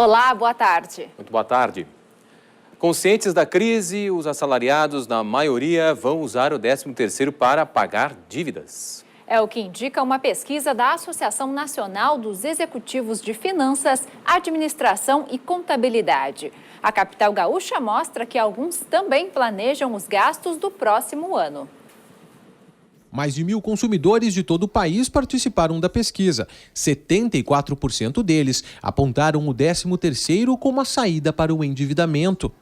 Olá, boa tarde. Muito boa tarde. Conscientes da crise, os assalariados, na maioria, vão usar o 13º para pagar dívidas. É o que indica uma pesquisa da Associação Nacional dos Executivos de Finanças, Administração e Contabilidade. A capital gaúcha mostra que alguns também planejam os gastos do próximo ano. Mais de 1.000 consumidores de todo o país participaram da pesquisa. 74% deles apontaram o 13º como a saída para o endividamento.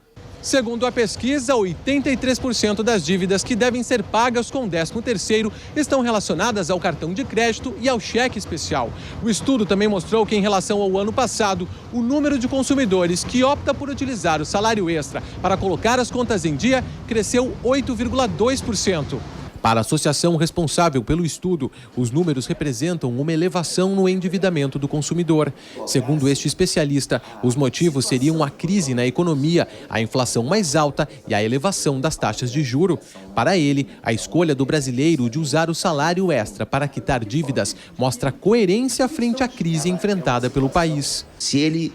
Segundo a pesquisa, 83% das dívidas que devem ser pagas com o 13º estão relacionadas ao cartão de crédito e ao cheque especial. O estudo também mostrou que, em relação ao ano passado, o número de consumidores que opta por utilizar o salário extra para colocar as contas em dia cresceu 8,2%. Para a associação responsável pelo estudo, os números representam uma elevação no endividamento do consumidor. Segundo este especialista, os motivos seriam a crise na economia, a inflação mais alta e a elevação das taxas de juro. Para ele, a escolha do brasileiro de usar o salário extra para quitar dívidas mostra coerência frente à crise enfrentada pelo país. Se ele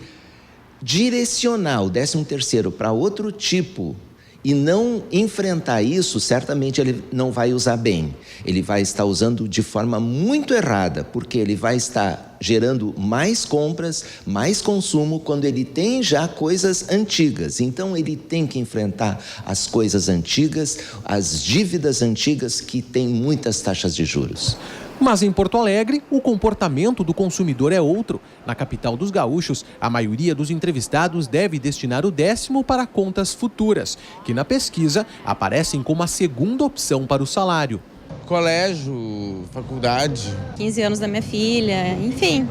direcionar o 13º para outro tipo e não enfrentar isso, certamente ele não vai usar bem. Ele vai estar usando de forma muito errada, porque ele vai estar gerando mais compras, mais consumo, quando ele tem já coisas antigas. Então, ele tem que enfrentar as coisas antigas, as dívidas antigas que têm muitas taxas de juros. Mas em Porto Alegre, o comportamento do consumidor é outro. Na capital dos gaúchos, a maioria dos entrevistados deve destinar o 10º para contas futuras, que na pesquisa aparecem como a segunda opção para o salário. Colégio, faculdade. 15 anos da minha filha, enfim,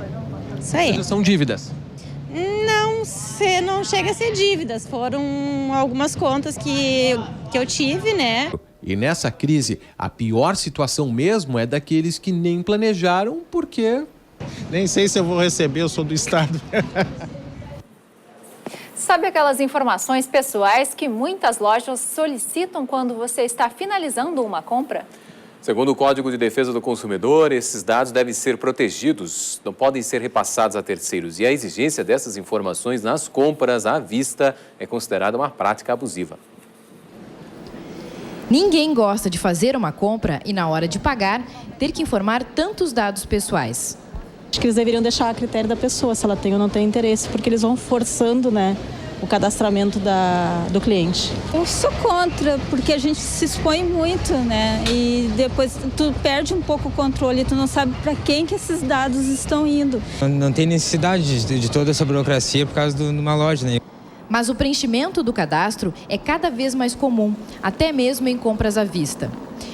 isso aí. Já são dívidas? Não chega a ser dívidas, foram algumas contas que eu tive, né? E nessa crise, a pior situação mesmo é daqueles que nem planejaram, porque... Nem sei se eu vou receber, eu sou do estado. Sabe aquelas informações pessoais que muitas lojas solicitam quando você está finalizando uma compra? Segundo o Código de Defesa do Consumidor, esses dados devem ser protegidos, não podem ser repassados a terceiros. E a exigência dessas informações nas compras à vista é considerada uma prática abusiva. Ninguém gosta de fazer uma compra e, na hora de pagar, ter que informar tantos dados pessoais. Acho que eles deveriam deixar a critério da pessoa, se ela tem ou não tem interesse, porque eles vão forçando, né, o cadastramento do cliente. Eu sou contra, porque a gente se expõe muito, né? E depois tu perde um pouco o controle, tu não sabe para quem que esses dados estão indo. Não tem necessidade de toda essa burocracia por causa de uma loja, né? Mas o preenchimento do cadastro é cada vez mais comum, até mesmo em compras à vista.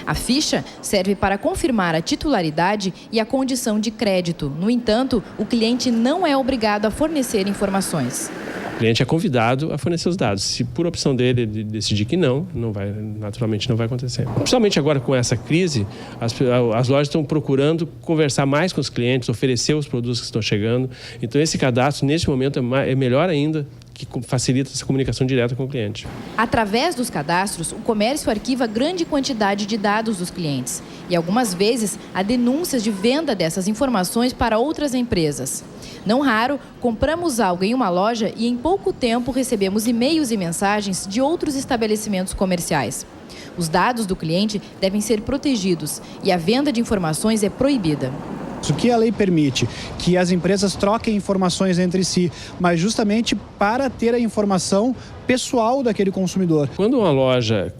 A ficha serve para confirmar a titularidade e a condição de crédito. No entanto, o cliente não é obrigado a fornecer informações. O cliente é convidado a fornecer os dados. Se por opção dele ele decidir que naturalmente não vai acontecer. Principalmente agora com essa crise, as lojas estão procurando conversar mais com os clientes, oferecer os produtos que estão chegando. Então esse cadastro, nesse momento, é melhor ainda, que facilita essa comunicação direta com o cliente. Através dos cadastros, o comércio arquiva grande quantidade de dados dos clientes. E algumas vezes há denúncias de venda dessas informações para outras empresas. Não raro, compramos algo em uma loja e em pouco tempo recebemos e-mails e mensagens de outros estabelecimentos comerciais. Os dados do cliente devem ser protegidos e a venda de informações é proibida. O que a lei permite? Que as empresas troquem informações entre si, mas justamente para ter a informação pessoal daquele consumidor. Quando uma loja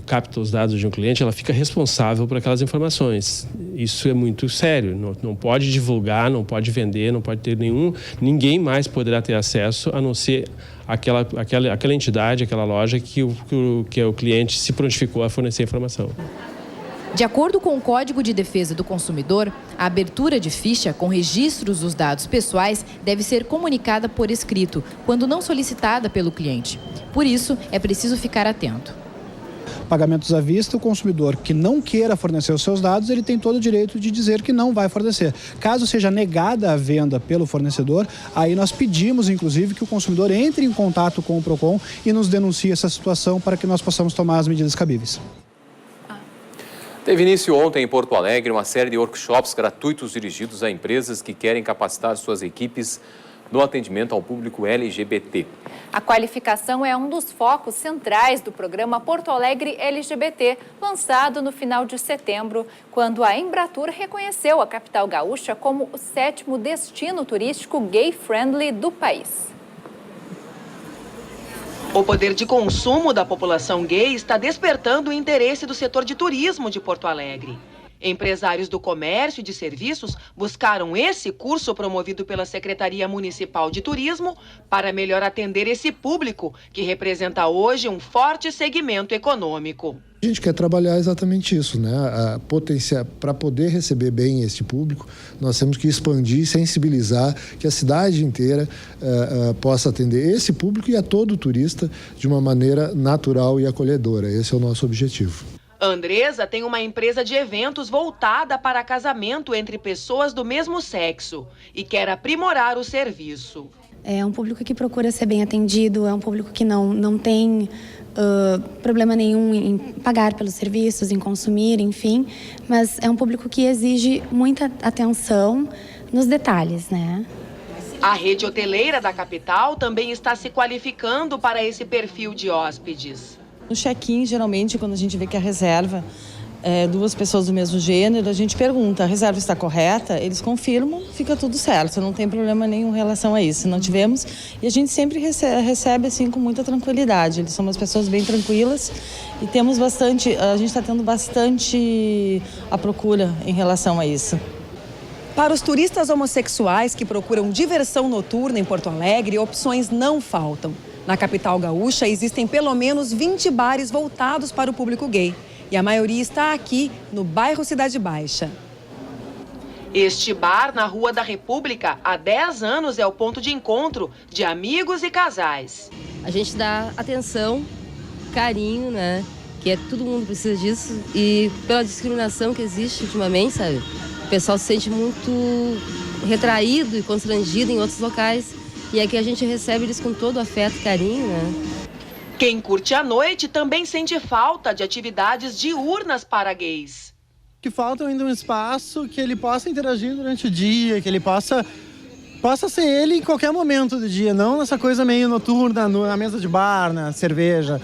capta os dados de um cliente, ela fica responsável por aquelas informações. Isso é muito sério. Não pode divulgar, não pode vender, não pode ter ninguém mais poderá ter acesso a não ser aquela entidade, aquela loja que o cliente se prontificou a fornecer a informação. De acordo com o Código de Defesa do Consumidor, a abertura de ficha com registros dos dados pessoais deve ser comunicada por escrito, quando não solicitada pelo cliente. Por isso, é preciso ficar atento. Pagamentos à vista, o consumidor que não queira fornecer os seus dados, ele tem todo o direito de dizer que não vai fornecer. Caso seja negada a venda pelo fornecedor, aí nós pedimos, inclusive, que o consumidor entre em contato com o PROCON e nos denuncie essa situação para que nós possamos tomar as medidas cabíveis. Teve início ontem em Porto Alegre uma série de workshops gratuitos dirigidos a empresas que querem capacitar suas equipes no atendimento ao público LGBT. A qualificação é um dos focos centrais do programa Porto Alegre LGBT, lançado no final de setembro, quando a Embratur reconheceu a capital gaúcha como o 7º destino turístico gay-friendly do país. O poder de consumo da população gay está despertando o interesse do setor de turismo de Porto Alegre. Empresários do comércio e de serviços buscaram esse curso promovido pela Secretaria Municipal de Turismo para melhor atender esse público, que representa hoje um forte segmento econômico. A gente quer trabalhar exatamente isso, né? Para poder receber bem este público, nós temos que expandir, sensibilizar, que a cidade inteira possa atender esse público e a todo turista de uma maneira natural e acolhedora. Esse é o nosso objetivo. Andresa tem uma empresa de eventos voltada para casamento entre pessoas do mesmo sexo e quer aprimorar o serviço. É um público que procura ser bem atendido, é um público que não tem problema nenhum em pagar pelos serviços, em consumir, enfim, mas é um público que exige muita atenção nos detalhes, né? A rede hoteleira da capital também está se qualificando para esse perfil de hóspedes. No check-in, geralmente, quando a gente vê que a reserva é duas pessoas do mesmo gênero, a gente pergunta, a reserva está correta? Eles confirmam, fica tudo certo, não tem problema nenhum em relação a isso. Não tivemos, e a gente sempre recebe assim com muita tranquilidade. Eles são umas pessoas bem tranquilas e temos bastante, a gente está tendo bastante a procura em relação a isso. Para os turistas homossexuais que procuram diversão noturna em Porto Alegre, opções não faltam. Na capital gaúcha, existem pelo menos 20 bares voltados para o público gay. E a maioria está aqui, no bairro Cidade Baixa. Este bar, na Rua da República, há 10 anos é o ponto de encontro de amigos e casais. A gente dá atenção, carinho, né? Que todo mundo precisa disso. E pela discriminação que existe ultimamente, sabe? O pessoal se sente muito retraído e constrangido em outros locais. E aqui a gente recebe eles com todo afeto e carinho, né? Quem curte a noite também sente falta de atividades diurnas para gays. Que falta ainda um espaço que ele possa interagir durante o dia, que ele possa ser ele em qualquer momento do dia, não nessa coisa meio noturna, na mesa de bar, na cerveja.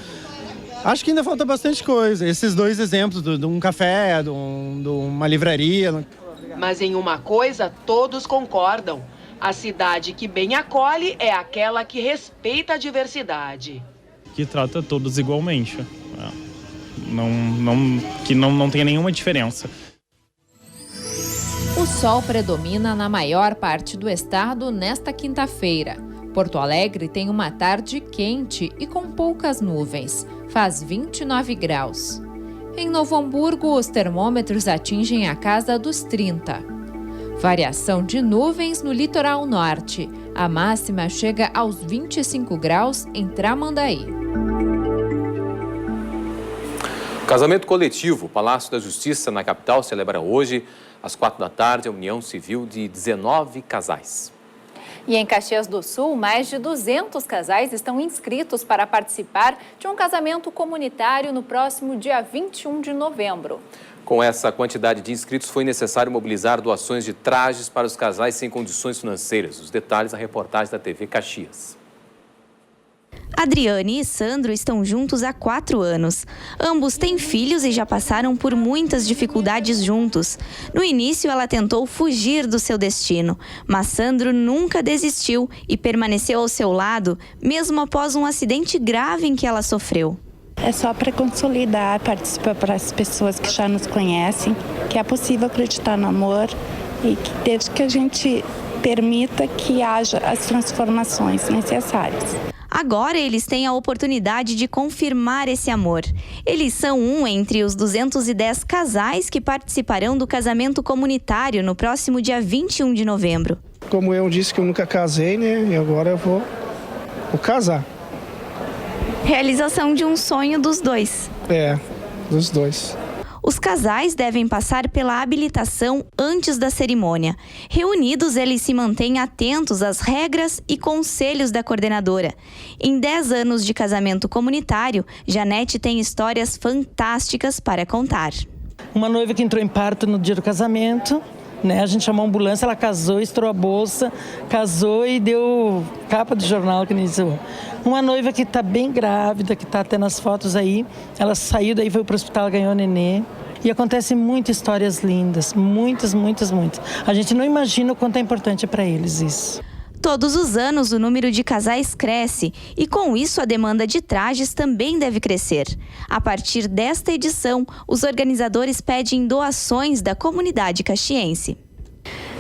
Acho que ainda falta bastante coisa. Esses dois exemplos, de um café, de uma livraria. Mas em uma coisa todos concordam. A cidade que bem acolhe é aquela que respeita a diversidade. Que trata todos igualmente. Que não tenha nenhuma diferença. O sol predomina na maior parte do estado nesta quinta-feira. Porto Alegre tem uma tarde quente e com poucas nuvens. Faz 29 graus. Em Novo Hamburgo, os termômetros atingem a casa dos 30. Variação de nuvens no litoral norte. A máxima chega aos 25 graus em Tramandaí. Casamento coletivo. O Palácio da Justiça, na capital, celebra hoje, às 4 da tarde, a união civil de 19 casais. E em Caxias do Sul, mais de 200 casais estão inscritos para participar de um casamento comunitário no próximo dia 21 de novembro. Com essa quantidade de inscritos, foi necessário mobilizar doações de trajes para os casais sem condições financeiras. Os detalhes da reportagem da TV Caxias. Adriane e Sandro estão juntos há 4 anos. Ambos têm filhos e já passaram por muitas dificuldades juntos. No início, ela tentou fugir do seu destino, mas Sandro nunca desistiu e permaneceu ao seu lado, mesmo após um acidente grave em que ela sofreu. É só para consolidar, participar para as pessoas que já nos conhecem, que é possível acreditar no amor e que desde que a gente permita que haja as transformações necessárias. Agora eles têm a oportunidade de confirmar esse amor. Eles são um entre os 210 casais que participarão do casamento comunitário no próximo dia 21 de novembro. Como eu disse que eu nunca casei, né? E agora eu vou casar. Realização de um sonho dos dois. Dos dois. Os casais devem passar pela habilitação antes da cerimônia. Reunidos, eles se mantêm atentos às regras e conselhos da coordenadora. Em 10 anos de casamento comunitário, Janete tem histórias fantásticas para contar. Uma noiva que entrou em parto no dia do casamento né? A gente chamou a ambulância, ela casou, estourou a bolsa, casou e deu capa do jornal, que nem disse. Uma noiva que está bem grávida, que está até nas fotos aí, ela saiu daí, foi para o hospital, ganhou nenê. E acontecem muitas histórias lindas, muitas. A gente não imagina o quanto é importante para eles isso. Todos os anos, o número de casais cresce e, com isso, a demanda de trajes também deve crescer. A partir desta edição, os organizadores pedem doações da comunidade caxiense.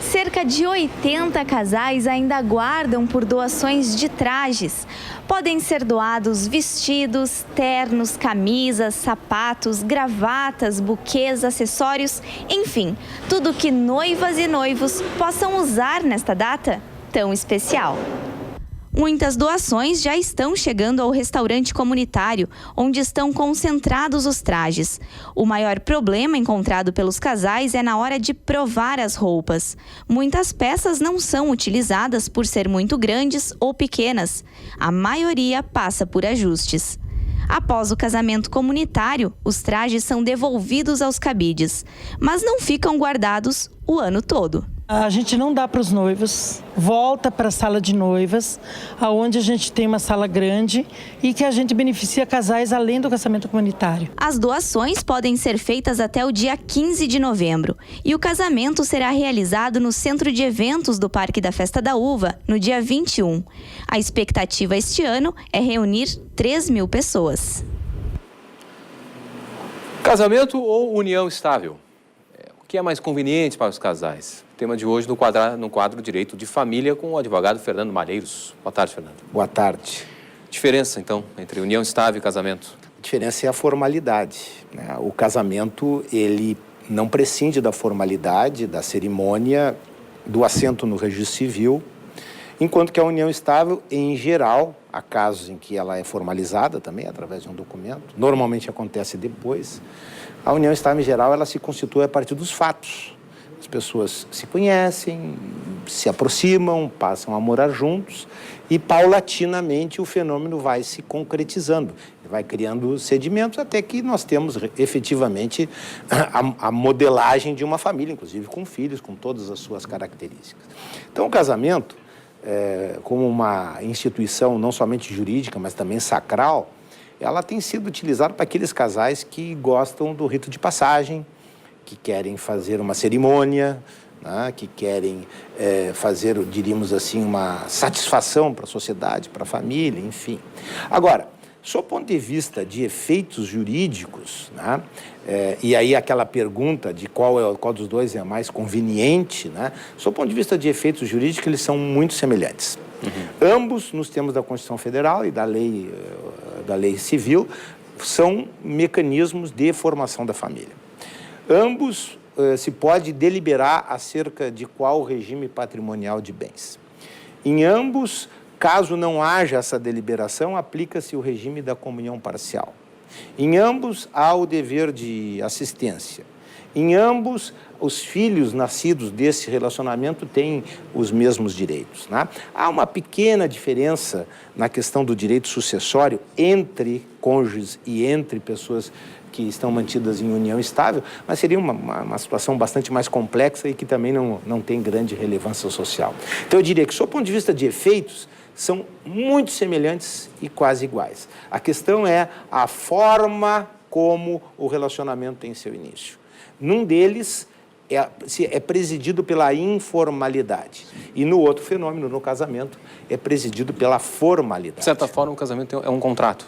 Cerca de 80 casais ainda aguardam por doações de trajes. Podem ser doados vestidos, ternos, camisas, sapatos, gravatas, buquês, acessórios, enfim, tudo que noivas e noivos possam usar nesta data tão especial. Muitas doações já estão chegando ao restaurante comunitário, onde estão concentrados os trajes. O maior problema encontrado pelos casais é na hora de provar as roupas. Muitas peças não são utilizadas por ser muito grandes ou pequenas. A maioria passa por ajustes. Após o casamento comunitário, os trajes são devolvidos aos cabides, mas não ficam guardados o ano todo. A gente não dá para os noivos, volta para a sala de noivas, onde a gente tem uma sala grande e que a gente beneficia casais além do casamento comunitário. As doações podem ser feitas até o dia 15 de novembro e o casamento será realizado no Centro de Eventos do Parque da Festa da Uva, no dia 21. A expectativa este ano é reunir 3.000 pessoas. Casamento ou união estável? O que é mais conveniente para os casais? Tema de hoje no quadro Direito de Família com o advogado Fernando Malheiros. Boa tarde, Fernando. Boa tarde. Diferença, então, entre união estável e casamento? A diferença é a formalidade, né? O casamento, ele não prescinde da formalidade, da cerimônia, do assento no registro civil, enquanto que a união estável, em geral, há casos em que ela é formalizada também, através de um documento, normalmente acontece depois. A união estável, em geral, ela se constitui a partir dos fatos. As pessoas se conhecem, se aproximam, passam a morar juntos e, paulatinamente, o fenômeno vai se concretizando. Vai criando sedimentos até que nós temos, efetivamente, a modelagem de uma família, inclusive com filhos, com todas as suas características. Então, o casamento, como uma instituição não somente jurídica, mas também sacral, ela tem sido utilizada para aqueles casais que gostam do rito de passagem, que querem fazer uma cerimônia, né, que querem fazer, diríamos assim, uma satisfação para a sociedade, para a família, enfim. Agora, sob o ponto de vista de efeitos jurídicos, né, e aí aquela pergunta de qual dos dois é mais conveniente, né, sob o ponto de vista de efeitos jurídicos, eles são muito semelhantes. Ambos, nos termos da Constituição Federal e da lei civil, são mecanismos de formação da família. Ambos se pode deliberar acerca de qual regime patrimonial de bens. Em ambos, caso não haja essa deliberação, aplica-se o regime da comunhão parcial. Em ambos, há o dever de assistência. Em ambos, os filhos nascidos desse relacionamento têm os mesmos direitos, né? Há uma pequena diferença na questão do direito sucessório entre cônjuges e entre pessoas que estão mantidas em união estável, mas seria uma situação bastante mais complexa e que também não tem grande relevância social. Então, eu diria que, sob o ponto de vista de efeitos, são muito semelhantes e quase iguais. A questão é a forma como o relacionamento tem seu início. Num deles é presidido pela informalidade e no outro fenômeno, no casamento, é presidido pela formalidade. De certa forma, o casamento é um contrato.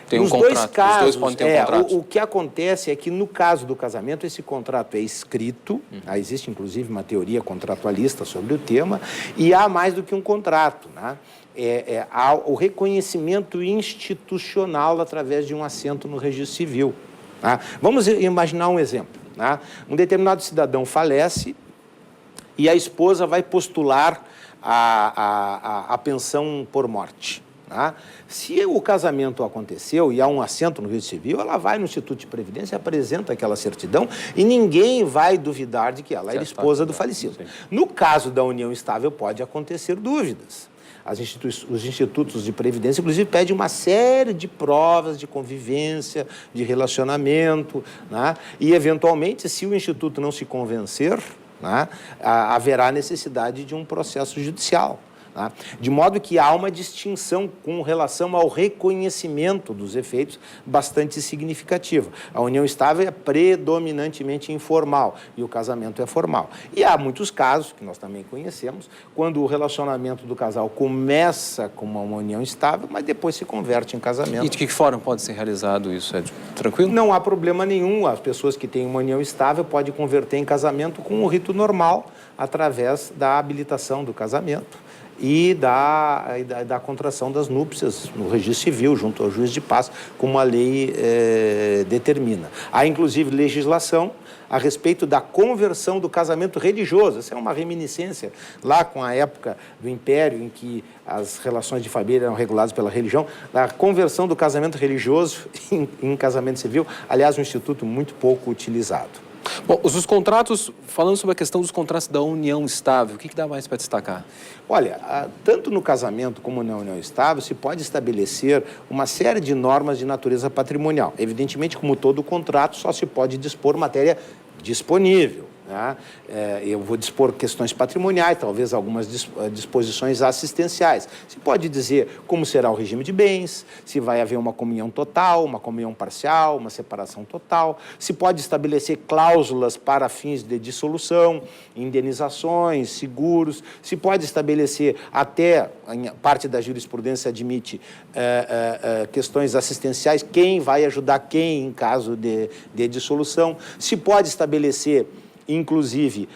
Tem Nos um contrato, dois casos, os dois podem ter um contrato. O que acontece é que, no caso do casamento, esse contrato é escrito, existe, inclusive, uma teoria contratualista sobre o tema, e há mais do que um contrato, né? Há o reconhecimento institucional através de um assento no registro civil. Tá? Vamos imaginar um exemplo. Tá? Um determinado cidadão falece e a esposa vai postular a pensão por morte. Tá? Se o casamento aconteceu e há um assento no registro civil, ela vai no Instituto de Previdência, apresenta aquela certidão e ninguém vai duvidar de que ela era esposa do falecido. Sim. No caso da união estável, pode acontecer dúvidas. Os institutos de previdência, inclusive, pedem uma série de provas de convivência, de relacionamento, né? E, eventualmente, se o instituto não se convencer, né, haverá necessidade de um processo judicial. De modo que há uma distinção com relação ao reconhecimento dos efeitos bastante significativa. A união estável é predominantemente informal e o casamento é formal. E há muitos casos, que nós também conhecemos, quando o relacionamento do casal começa com uma união estável, mas depois se converte em casamento. E de que forma pode ser realizado isso, Ed? Tranquilo? Não há problema nenhum. As pessoas que têm uma união estável podem converter em casamento com um rito normal, através da habilitação do casamento e da contração das núpcias no registro civil, junto ao juiz de paz, como a lei determina. Há, inclusive, legislação a respeito da conversão do casamento religioso. Essa é uma reminiscência lá com a época do Império, em que as relações de família eram reguladas pela religião, da conversão do casamento religioso em casamento civil, aliás, um instituto muito pouco utilizado. Bom, os contratos, falando sobre a questão dos contratos da união estável, o que dá mais para destacar? Olha, tanto no casamento como na união estável, se pode estabelecer uma série de normas de natureza patrimonial. Evidentemente, como todo contrato, só se pode dispor matéria disponível. Eu vou dispor questões patrimoniais, talvez algumas disposições assistenciais. Se pode dizer como será o regime de bens, se vai haver uma comunhão total, uma comunhão parcial, uma separação total. Se pode estabelecer cláusulas para fins de dissolução, indenizações, seguros. Se pode estabelecer, até parte da jurisprudência admite, questões assistenciais, quem vai ajudar quem em caso de dissolução. Se pode estabelecer, inclusive,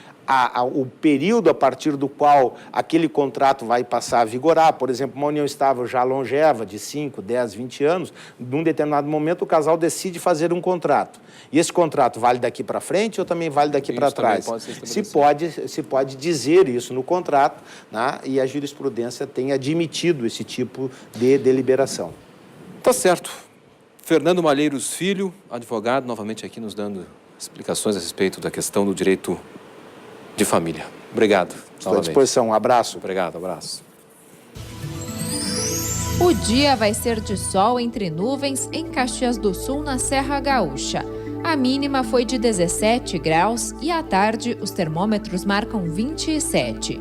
o período a partir do qual aquele contrato vai passar a vigorar. Por exemplo, uma união estável já longeva, de 5, 10, 20 anos, num determinado momento o casal decide fazer um contrato. E esse contrato vale daqui para frente ou também vale daqui para trás? Se pode dizer isso no contrato, né? E a jurisprudência tem admitido esse tipo de deliberação. Tá certo. Fernando Malheiros Filho, advogado, novamente aqui nos dando explicações a respeito da questão do direito de família. Obrigado. Estou à disposição. Um abraço. Obrigado, abraço. O dia vai ser de sol entre nuvens em Caxias do Sul, na Serra Gaúcha. A mínima foi de 17 graus e à tarde os termômetros marcam 27.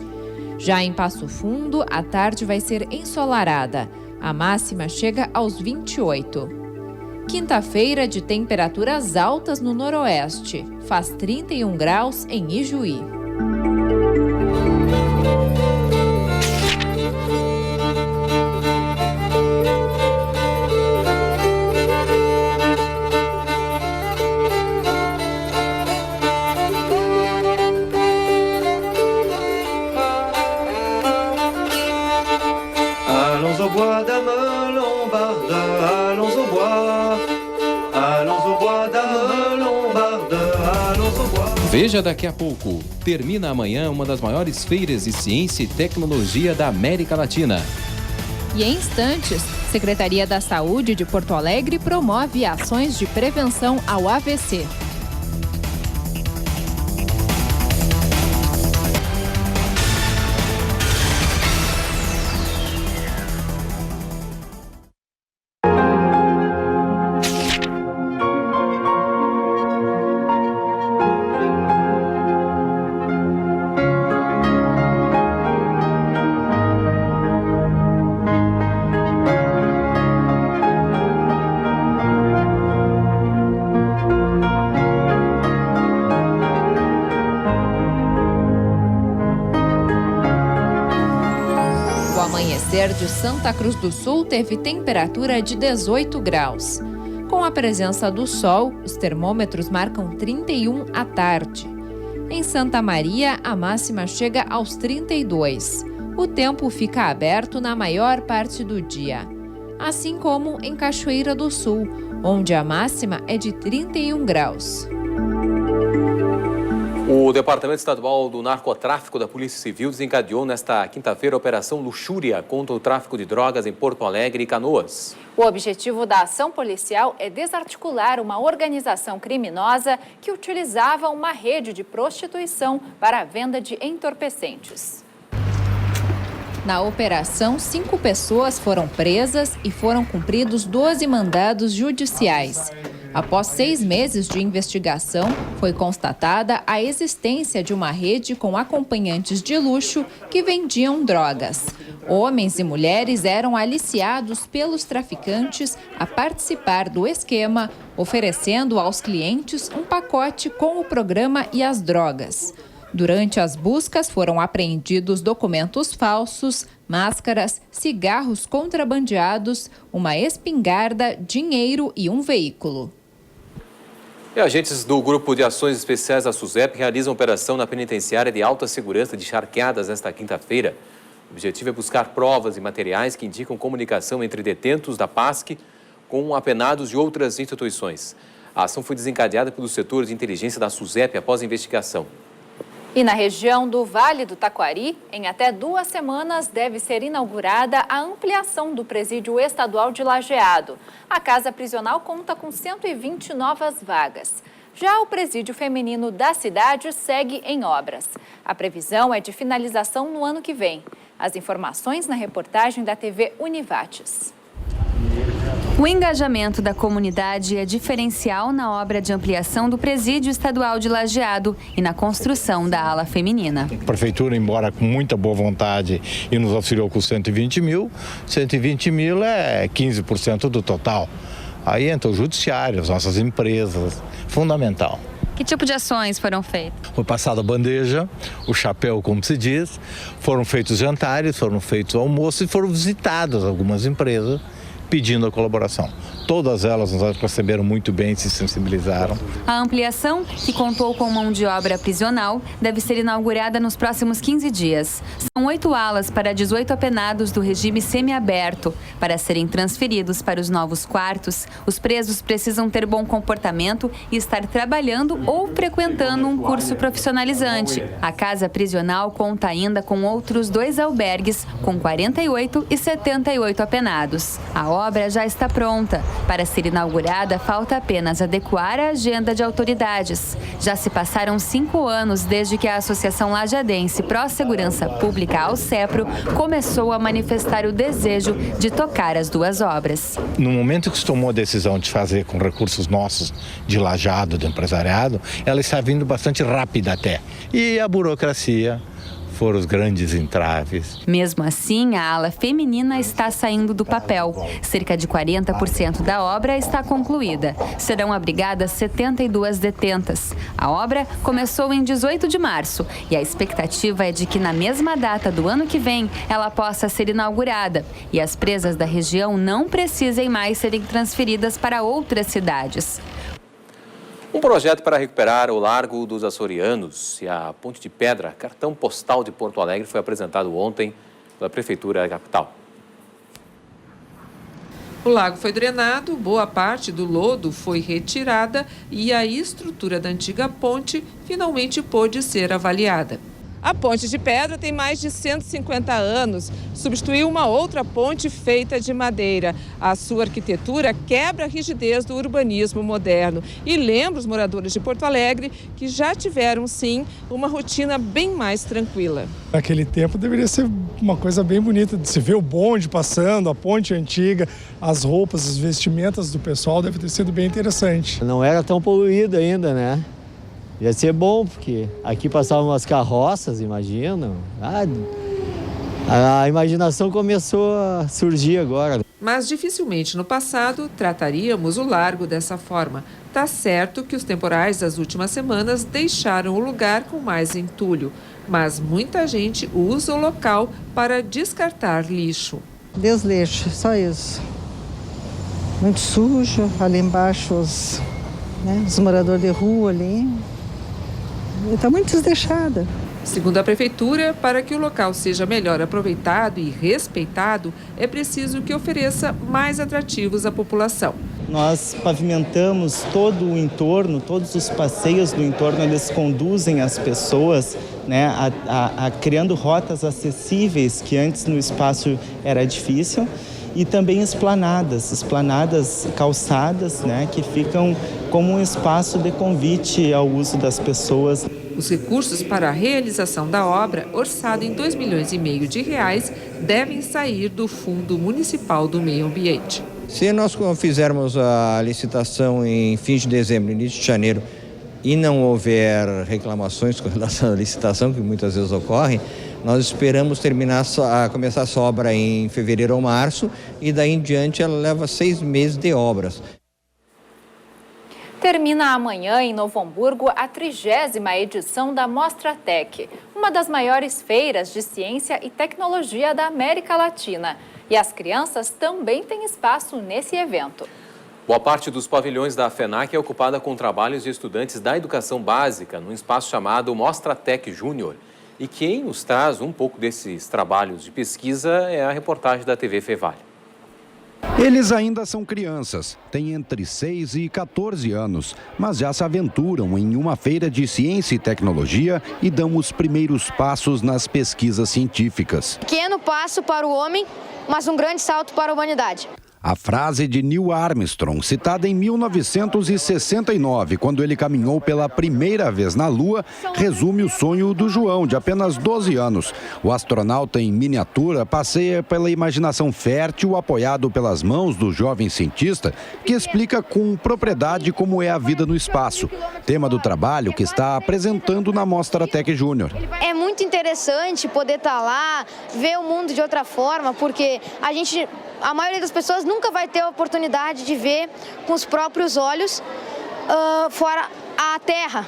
Já em Passo Fundo, a tarde vai ser ensolarada. A máxima chega aos 28. Quinta-feira de temperaturas altas no noroeste. Faz 31 graus em Ijuí. Allons au bois d'Amelon-Bardin, allons au bois. Allons au bois d'Amelon-Bardin, allons au bois. Veja daqui a pouco. Termina amanhã uma das maiores feiras de ciência e tecnologia da América Latina. E em instantes, Secretaria da Saúde de Porto Alegre promove ações de prevenção ao AVC. De Santa Cruz do Sul teve temperatura de 18 graus. Com a presença do sol, os termômetros marcam 31 à tarde. Em Santa Maria, a máxima chega aos 32. O tempo fica aberto na maior parte do dia. Assim como em Cachoeira do Sul, onde a máxima é de 31 graus. O Departamento Estadual do Narcotráfico da Polícia Civil desencadeou nesta quinta-feira a Operação Luxúria contra o tráfico de drogas em Porto Alegre e Canoas. O objetivo da ação policial é desarticular uma organização criminosa que utilizava uma rede de prostituição para a venda de entorpecentes. Na operação, 5 pessoas foram presas e foram cumpridos 12 mandados judiciais. Após 6 meses de investigação, foi constatada a existência de uma rede com acompanhantes de luxo que vendiam drogas. Homens e mulheres eram aliciados pelos traficantes a participar do esquema, oferecendo aos clientes um pacote com o programa e as drogas. Durante as buscas, foram apreendidos documentos falsos, máscaras, cigarros contrabandeados, uma espingarda, dinheiro e um veículo. E agentes do Grupo de Ações Especiais da SUSEP realizam operação na penitenciária de alta segurança de Charqueadas nesta quinta-feira. O objetivo é buscar provas e materiais que indicam comunicação entre detentos da PASC com apenados de outras instituições. A ação foi desencadeada pelo setor de inteligência da SUSEP após a investigação. E na região do Vale do Taquari, em até 2 semanas, deve ser inaugurada a ampliação do presídio estadual de Lajeado. A casa prisional conta com 120 novas vagas. Já o presídio feminino da cidade segue em obras. A previsão é de finalização no ano que vem. As informações na reportagem da TV Univates. O engajamento da comunidade é diferencial na obra de ampliação do presídio estadual de Lajeado e na construção da ala feminina. A prefeitura, embora com muita boa vontade, e nos auxiliou com 120 mil é 15% do total. Aí entra o judiciário, as nossas empresas, fundamental. Que tipo de ações foram feitas? Foi passada a bandeja, o chapéu, como se diz, foram feitos jantares, foram feitos almoços e foram visitadas algumas empresas pedindo a colaboração. Todas elas nos receberam muito bem, se sensibilizaram. A ampliação, que contou com mão de obra prisional, deve ser inaugurada nos próximos 15 dias. São 8 alas para 18 apenados do regime semiaberto. Para serem transferidos para os novos quartos, os presos precisam ter bom comportamento e estar trabalhando ou frequentando um curso profissionalizante. A casa prisional conta ainda com outros 2 albergues, com 48 e 78 apenados. A obra já está pronta. Para ser inaugurada, falta apenas adequar a agenda de autoridades. Já se passaram 5 anos desde que a Associação Lajadense Pró-Segurança Pública, ALCEPRO, começou a manifestar o desejo de tocar as 2 obras. No momento que se tomou a decisão de fazer com recursos nossos de Lajeado, do empresariado, ela está vindo bastante rápida até. E a burocracia foram os grandes entraves. Mesmo assim, a ala feminina está saindo do papel. Cerca de 40% da obra está concluída. Serão abrigadas 72 detentas. A obra começou em 18 de março e a expectativa é de que na mesma data do ano que vem ela possa ser inaugurada e as presas da região não precisem mais serem transferidas para outras cidades. Um projeto para recuperar o Largo dos Açorianos e a Ponte de Pedra, cartão postal de Porto Alegre, foi apresentado ontem pela Prefeitura da capital. O lago foi drenado, boa parte do lodo foi retirada e a estrutura da antiga ponte finalmente pôde ser avaliada. A Ponte de Pedra tem mais de 150 anos. Substituiu uma outra ponte feita de madeira. A sua arquitetura quebra a rigidez do urbanismo moderno e lembra os moradores de Porto Alegre que já tiveram, sim, uma rotina bem mais tranquila. Naquele tempo deveria ser uma coisa bem bonita de se ver o bonde passando, a ponte antiga, as roupas, as vestimentas do pessoal, deve ter sido bem interessante. Não era tão poluído ainda, né? Ia ser bom, porque aqui passavam umas carroças, imagina. A imaginação começou a surgir agora. Mas dificilmente no passado trataríamos o largo dessa forma. Tá certo que os temporais das últimas semanas deixaram o lugar com mais entulho, mas muita gente usa o local para descartar lixo. Desleixo, só isso. Muito sujo, ali embaixo os moradores de rua ali. Está muito desleixada. Segundo a Prefeitura, para que o local seja melhor aproveitado e respeitado, é preciso que ofereça mais atrativos à população. Nós pavimentamos todo o entorno, todos os passeios do entorno, eles conduzem as pessoas, a criando rotas acessíveis que antes no espaço era difícil. E também esplanadas calçadas, que ficam como um espaço de convite ao uso das pessoas. Os recursos para a realização da obra, orçado em R$2,5 milhões, devem sair do Fundo Municipal do Meio Ambiente. Se nós fizermos a licitação em fins de dezembro, início de janeiro, e não houver reclamações com relação à licitação, que muitas vezes ocorrem, nós esperamos começar essa obra em fevereiro ou março, e daí em diante ela leva 6 meses de obras. Termina amanhã em Novo Hamburgo a 30ª edição da Mostratec, uma das maiores feiras de ciência e tecnologia da América Latina. E as crianças também têm espaço nesse evento. Boa parte dos pavilhões da FENAC é ocupada com trabalhos de estudantes da educação básica, num espaço chamado Mostratec Júnior. E quem nos traz um pouco desses trabalhos de pesquisa é a reportagem da TV Fevale. Eles ainda são crianças, têm entre 6 e 14 anos, mas já se aventuram em uma feira de ciência e tecnologia e dão os primeiros passos nas pesquisas científicas. Pequeno passo para o homem, mas um grande salto para a humanidade. A frase de Neil Armstrong, citada em 1969, quando ele caminhou pela primeira vez na Lua, resume o sonho do João, de apenas 12 anos. O astronauta em miniatura passeia pela imaginação fértil, apoiado pelas mãos do jovem cientista, que explica com propriedade como é a vida no espaço. Tema do trabalho que está apresentando na Mostratec Júnior. É muito interessante poder estar lá, ver o mundo de outra forma, porque a maioria das pessoas nunca vai ter a oportunidade de ver com os próprios olhos fora a Terra,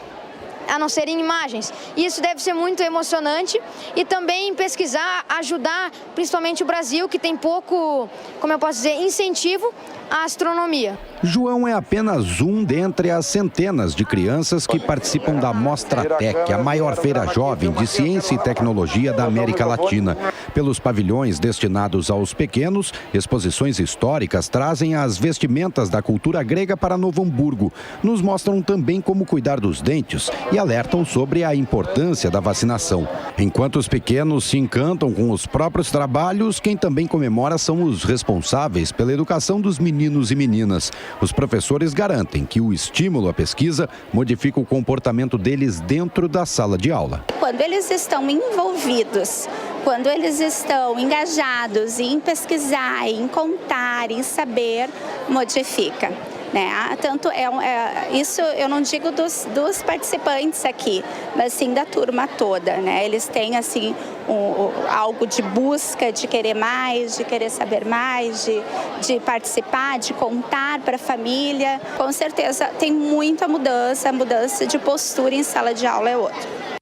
a não ser em imagens. E isso deve ser muito emocionante e também pesquisar, ajudar principalmente o Brasil, que tem pouco, como eu posso dizer, incentivo à astronomia. João é apenas um dentre as centenas de crianças que participam da Mostratec, a maior feira jovem de ciência e tecnologia da América Latina. Pelos pavilhões destinados aos pequenos, exposições históricas trazem as vestimentas da cultura grega para Novo Hamburgo. Nos mostram também como cuidar dos dentes e alertam sobre a importância da vacinação. Enquanto os pequenos se encantam com os próprios trabalhos, quem também comemora são os responsáveis pela educação dos meninos e meninas. Os professores garantem que o estímulo à pesquisa modifica o comportamento deles dentro da sala de aula. Quando eles estão envolvidos, quando eles estão engajados em pesquisar, em contar, em saber, modifica. Tanto isso eu não digo dos participantes aqui, mas sim da turma toda, Eles têm assim algo de busca, de querer mais, de querer saber mais, de participar, de contar para a família. Com certeza tem muita mudança, a mudança de postura em sala de aula é outra.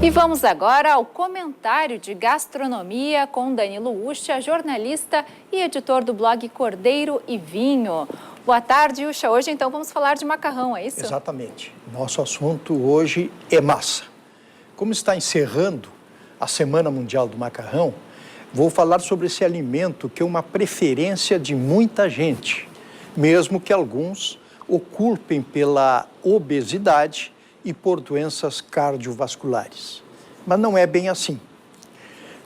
E vamos agora ao comentário de gastronomia com Danilo Ucha, jornalista e editor do blog Cordeiro e Vinho. Boa tarde, Ucha. Hoje, então, vamos falar de macarrão, é isso? Exatamente. Nosso assunto hoje é massa. Como está encerrando a Semana Mundial do Macarrão, vou falar sobre esse alimento que é uma preferência de muita gente, mesmo que alguns o culpem pela obesidade e por doenças cardiovasculares. Mas não é bem assim.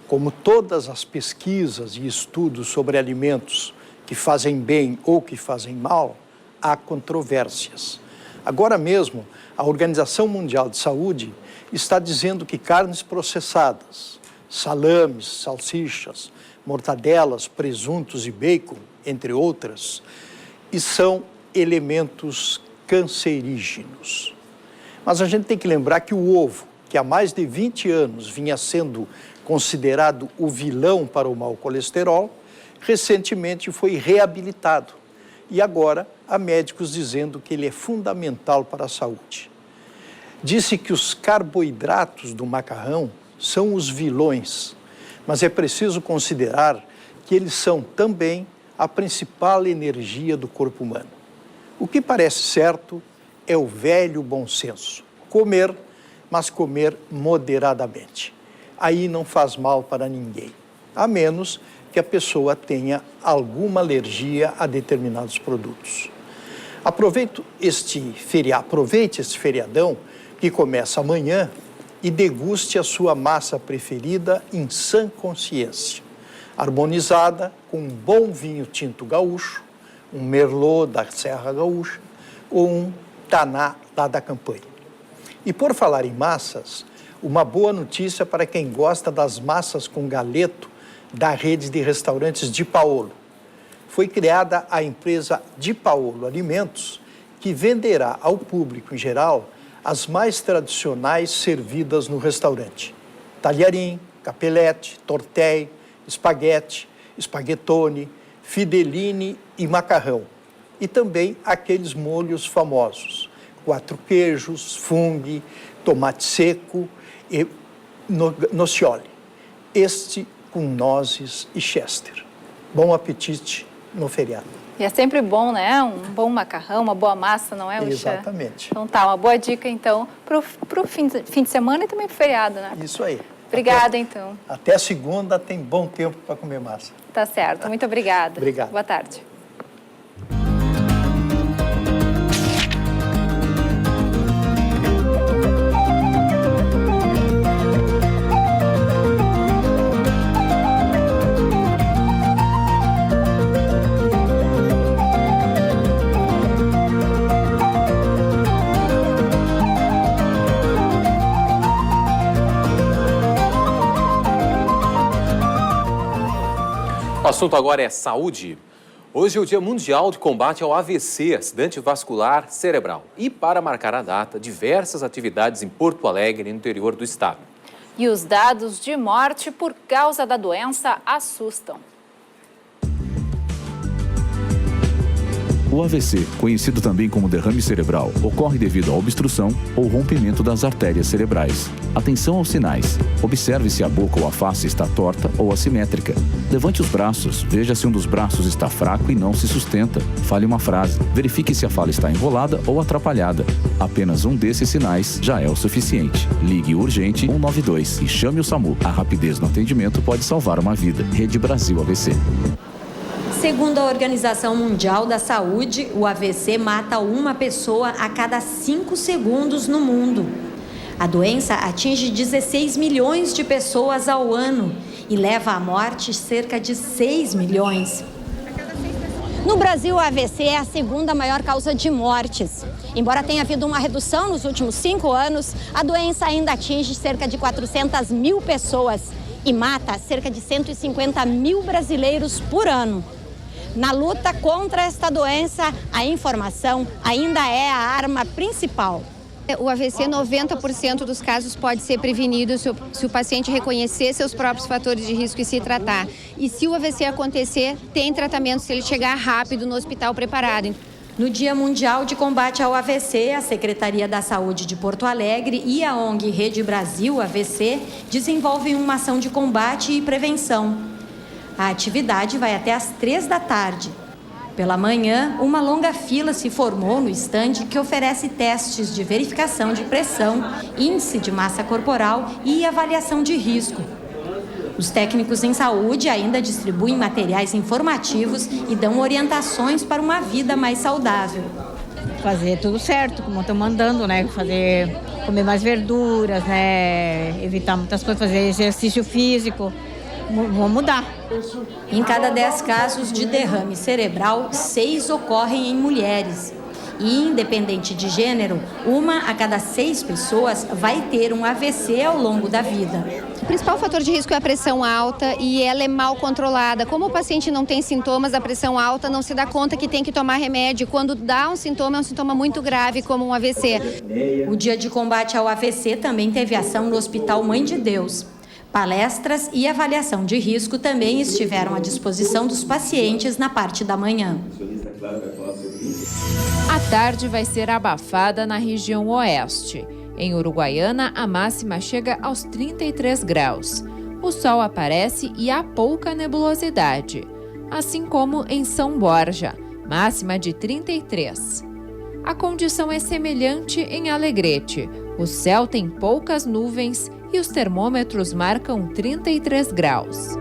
Como todas as pesquisas e estudos sobre alimentos que fazem bem ou que fazem mal, há controvérsias. Agora mesmo, a Organização Mundial de Saúde está dizendo que carnes processadas, salames, salsichas, mortadelas, presuntos e bacon, entre outras, e são elementos cancerígenos. Mas a gente tem que lembrar que o ovo, que há mais de 20 anos vinha sendo considerado o vilão para o mau colesterol, recentemente foi reabilitado. E agora há médicos dizendo que ele é fundamental para a saúde. Disse que os carboidratos do macarrão são os vilões, mas é preciso considerar que eles são também a principal energia do corpo humano. O que parece certo é o velho bom senso. Comer, mas comer moderadamente. Aí não faz mal para ninguém, a menos que a pessoa tenha alguma alergia a determinados produtos. Aproveite este feriadão que começa amanhã e deguste a sua massa preferida em sã consciência, harmonizada com um bom vinho tinto gaúcho, um merlot da Serra Gaúcha ou um taná lá da campanha. E por falar em massas, uma boa notícia para quem gosta das massas com galeto da rede de restaurantes Di Paolo. Foi criada a empresa Di Paolo Alimentos, que venderá ao público em geral as mais tradicionais servidas no restaurante: talharim, capelete, tortelli, espaguete, espaguetone, fideline e macarrão. E também aqueles molhos famosos: 4 queijos, fungo, tomate seco e nocciole. Este com nozes e chester. Bom apetite no feriado. E é sempre bom, né? Um bom macarrão, uma boa massa, não é, Uxa? Exatamente. Então tá, uma boa dica, então, pro fim de semana e também pro feriado, né? Isso aí. Obrigada, então. Até segunda tem bom tempo para comer massa. Tá certo. Muito obrigada. Obrigado. Boa tarde. O assunto agora é saúde. Hoje é o Dia Mundial de Combate ao AVC, acidente vascular cerebral. E para marcar a data, diversas atividades em Porto Alegre, no interior do estado. E os dados de morte por causa da doença assustam. O AVC, conhecido também como derrame cerebral, ocorre devido à obstrução ou rompimento das artérias cerebrais. Atenção aos sinais. Observe se a boca ou a face está torta ou assimétrica. Levante os braços, veja se um dos braços está fraco e não se sustenta. Fale uma frase. Verifique se a fala está enrolada ou atrapalhada. Apenas um desses sinais já é o suficiente. Ligue urgente 192 e chame o SAMU. A rapidez no atendimento pode salvar uma vida. Rede Brasil AVC. Segundo a Organização Mundial da Saúde, o AVC mata uma pessoa a cada 5 segundos no mundo. A doença atinge 16 milhões de pessoas ao ano e leva à morte cerca de 6 milhões. No Brasil, o AVC é a segunda maior causa de mortes. Embora tenha havido uma redução nos últimos 5 anos, a doença ainda atinge cerca de 400 mil pessoas e mata cerca de 150 mil brasileiros por ano. Na luta contra esta doença, a informação ainda é a arma principal. O AVC, 90% dos casos pode ser prevenido se o paciente reconhecer seus próprios fatores de risco e se tratar. E se o AVC acontecer, tem tratamento se ele chegar rápido no hospital preparado. No Dia Mundial de Combate ao AVC, a Secretaria da Saúde de Porto Alegre e a ONG Rede Brasil AVC desenvolvem uma ação de combate e prevenção. A atividade vai até às 3 da tarde. Pela manhã, uma longa fila se formou no estande que oferece testes de verificação de pressão, índice de massa corporal e avaliação de risco. Os técnicos em saúde ainda distribuem materiais informativos e dão orientações para uma vida mais saudável. Fazer tudo certo, como estão mandando, né? Comer mais verduras, né? Evitar muitas coisas, fazer exercício físico. Vou mudar. Em cada 10 casos de derrame cerebral, 6 ocorrem em mulheres. E, independente de gênero, 1 a cada 6 pessoas vai ter um AVC ao longo da vida. O principal fator de risco é a pressão alta e ela é mal controlada. Como o paciente não tem sintomas da pressão alta, não se dá conta que tem que tomar remédio. Quando dá um sintoma, é um sintoma muito grave, como um AVC. O Dia de Combate ao AVC também teve ação no Hospital Mãe de Deus. Palestras e avaliação de risco também estiveram à disposição dos pacientes na parte da manhã. A tarde vai ser abafada na região oeste. Em Uruguaiana, a máxima chega aos 33 graus. O sol aparece e há pouca nebulosidade. Assim como em São Borja, máxima de 33. A condição é semelhante em Alegrete. O céu tem poucas nuvens e os termômetros marcam 33 graus.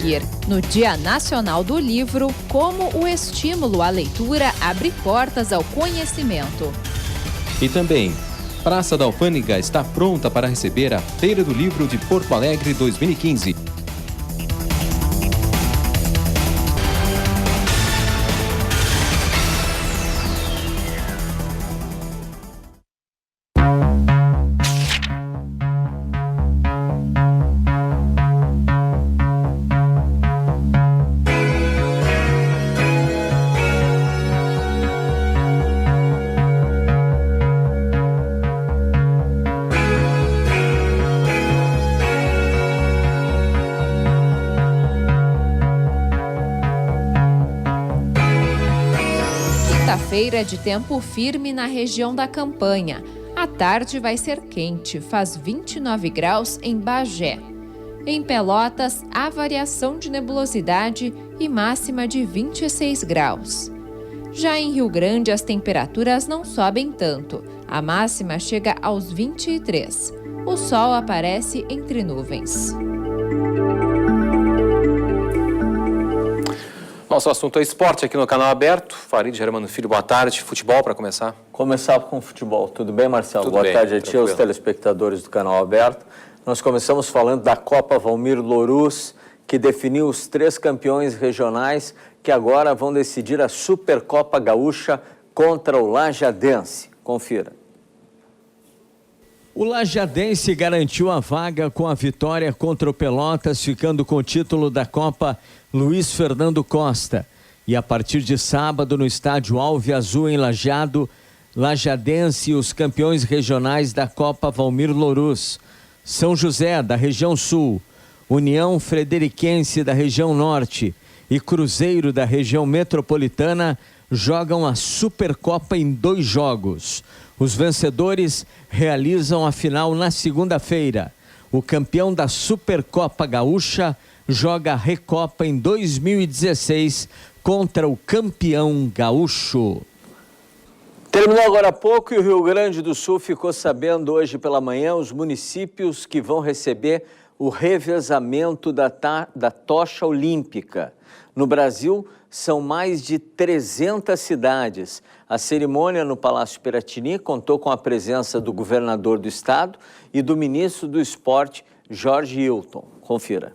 seguir, no Dia Nacional do Livro, como o estímulo à leitura abre portas ao conhecimento. E também, Praça da Alfândega está pronta para receber a Feira do Livro de Porto Alegre 2015. Quinta-feira de tempo firme na região da Campanha. À tarde vai ser quente, faz 29 graus em Bagé. Em Pelotas, há variação de nebulosidade e máxima de 26 graus. Já em Rio Grande, as temperaturas não sobem tanto. A máxima chega aos 23. O sol aparece entre nuvens. Nosso assunto é esporte aqui no Canal Aberto. Farid Germano Filho, boa tarde. Futebol para começar? Começar com futebol. Tudo bem, Marcelo? Tudo boa bem, tarde a ti, aos telespectadores do Canal Aberto. Nós começamos falando da Copa Valmir Louruz, que definiu os 3 campeões regionais que agora vão decidir a Supercopa Gaúcha contra o Lajadense. Confira. O Lajadense garantiu a vaga com a vitória contra o Pelotas, ficando com o título da Copa Luiz Fernando Costa. E a partir de sábado, no estádio Alve Azul, em Lajeado, Lajadense e os campeões regionais da Copa Valmir Louruz. São José, da região sul, União Frederiquense, da região norte, e Cruzeiro, da região metropolitana, jogam a Supercopa em 2 jogos. Os vencedores realizam a final na segunda-feira. O campeão da Supercopa Gaúcha joga a Recopa em 2016 contra o campeão gaúcho. Terminou agora há pouco e o Rio Grande do Sul ficou sabendo hoje pela manhã os municípios que vão receber o revezamento da tocha olímpica. No Brasil, são mais de 300 cidades. A cerimônia no Palácio Piratini contou com a presença do governador do estado e do ministro do Esporte, Jorge Hilton. Confira.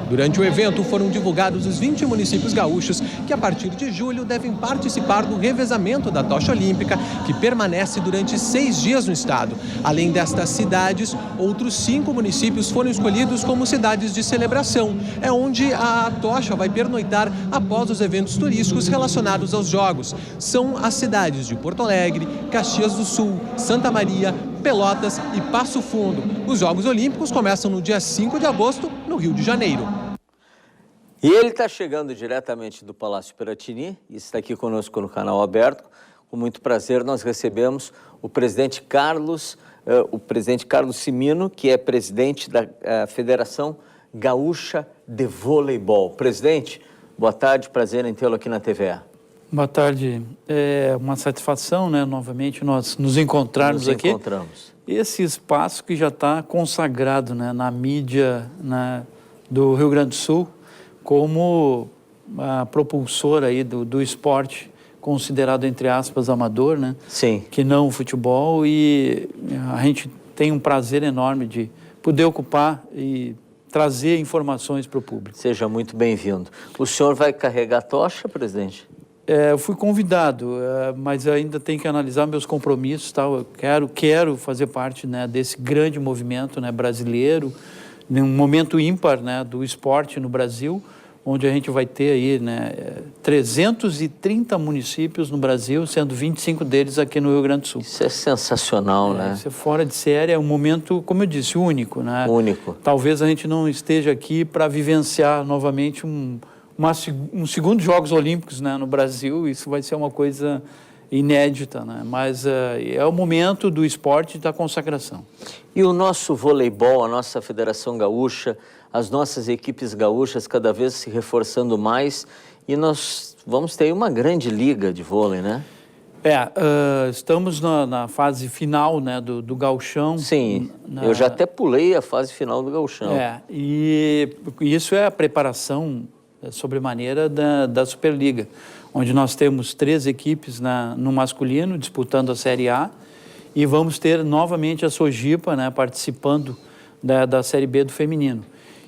Durante o evento foram divulgados os 20 municípios gaúchos que a partir de julho devem participar do revezamento da tocha olímpica, que permanece durante 6 dias no estado. Além destas cidades, outros 5 municípios foram escolhidos como cidades de celebração. É onde a tocha vai pernoitar após os eventos turísticos relacionados aos Jogos. São as cidades de Porto Alegre, Caxias do Sul, Santa Maria, Pelotas e Passo Fundo. Os Jogos Olímpicos começam no dia 5 de agosto, no Rio de Janeiro. E ele está chegando diretamente do Palácio Piratini e está aqui conosco no Canal Aberto. Com muito prazer, nós recebemos o presidente Carlos Cimino, que é presidente da Federação Gaúcha de Voleibol. Presidente, boa tarde, prazer em tê-lo aqui na TVA. Boa tarde, é uma satisfação, né, novamente nós nos encontrarmos aqui. Esse espaço que já está consagrado, né, na mídia, né, do Rio Grande do Sul como a propulsora aí do esporte considerado, entre aspas, amador, né? Sim. Que não o futebol, e a gente tem um prazer enorme de poder ocupar e trazer informações para o público. Seja muito bem-vindo. O senhor vai carregar a tocha, presidente? Eu fui convidado, mas ainda tenho que analisar meus compromissos, tal. Eu quero fazer parte, né, desse grande movimento, né, brasileiro, num momento ímpar, né, do esporte no Brasil, onde a gente vai ter aí, né, 330 municípios no Brasil, sendo 25 deles aqui no Rio Grande do Sul. Isso é sensacional, né? Isso é fora de série, é um momento, como eu disse, único, né? Único. Talvez a gente não esteja aqui para vivenciar novamente um segundo Jogos Olímpicos, né, no Brasil. Isso vai ser uma coisa inédita, né? Mas é o momento do esporte e da consagração. E o nosso voleibol, a nossa Federação Gaúcha, as nossas equipes gaúchas cada vez se reforçando mais, e nós vamos ter uma grande liga de vôlei, né? Estamos na fase final, né, do gauchão. Sim, eu já até pulei a fase final do gauchão. E isso é a preparação sobremaneira da Superliga, onde nós temos 3 equipes no masculino disputando a Série A e vamos ter novamente a Sojipa, né, participando da Série B do feminino.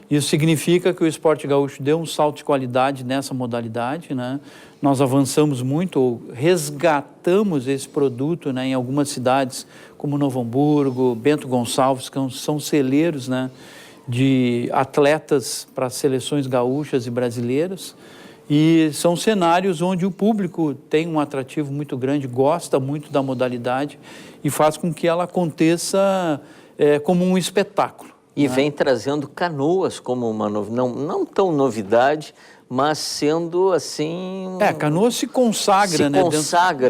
Isso significa que o esporte gaúcho deu um salto de qualidade nessa modalidade, né? Nós avançamos muito, resgatamos esse produto, né, em algumas cidades como Novo Hamburgo, Bento Gonçalves, que são celeiros, né, de atletas para seleções gaúchas e brasileiras. E são cenários onde o público tem um atrativo muito grande, gosta muito da modalidade e faz com que ela aconteça como um espetáculo. E vem trazendo canoas como uma não tão novidade, mas sendo assim... Canoa se consagra, né?